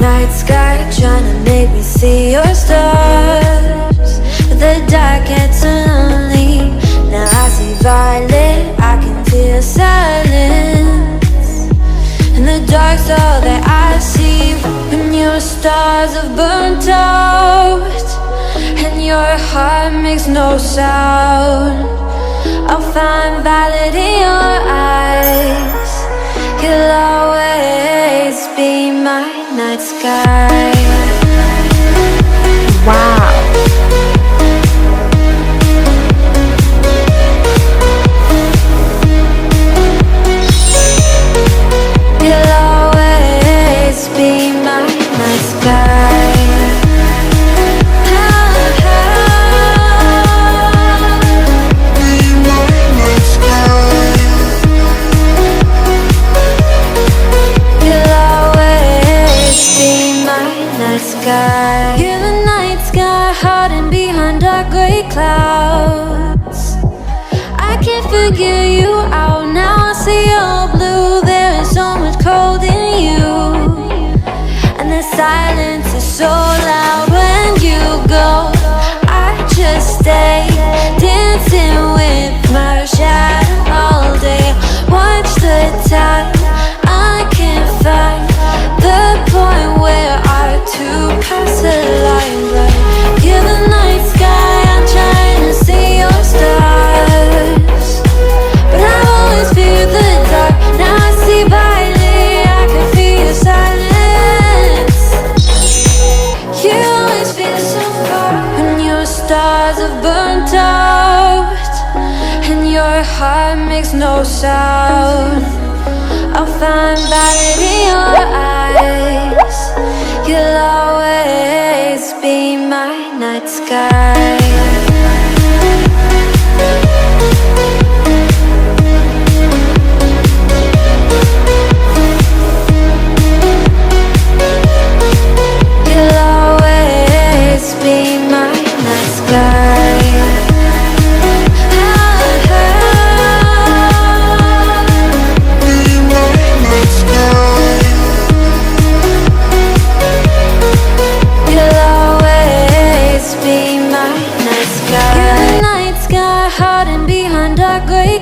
night sky, trying to make me see your stars. But the dark gets so lonely. Now I see violet, I can feel silence. And the dark's all that I see. When your stars have burnt out and your heart makes no sound, I'll find violet in your eyes. You'll always be my night sky. Wow. You'll always be my night sky. You're the night sky, hiding behind dark gray clouds. I can't figure you out now. I see you're blue. There is so much cold in you, and the silence is so loud when you go. I just stay dancing with my shadow all day. Watch the time. I can't find the point where our two pass the line, but you're the night sky. I'm trying to see your stars, but I've always feared the dark. Now I see violet, I can feel your silence. You always feel so far when your stars have burnt out and your heart makes no sound. I'll find violet in your eyes. You'll always be my night sky. You'll always be my night sky.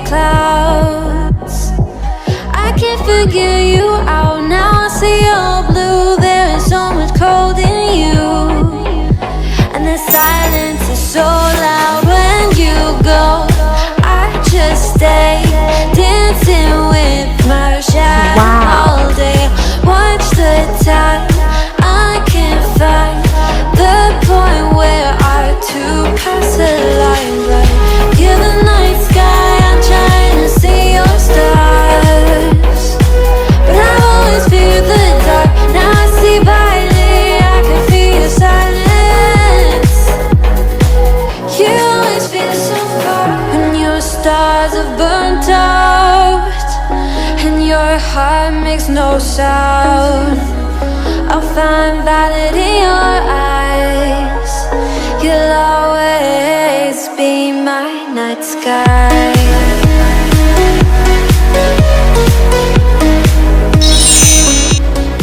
Clouds. I can't figure you out now. I see you're blue. There is so much cold in you, and the silence is so loud when you go. I just stay dancing with my shadow all day. Watch the time. I can't find the point where our two pass the line, but you're the night sky. Trying to see your stars, but I've always feared the dark. Now I see violet, I can feel your silence. You always feel so far when your stars have burnt out and your heart makes no sound. I'll find violet in your eyes.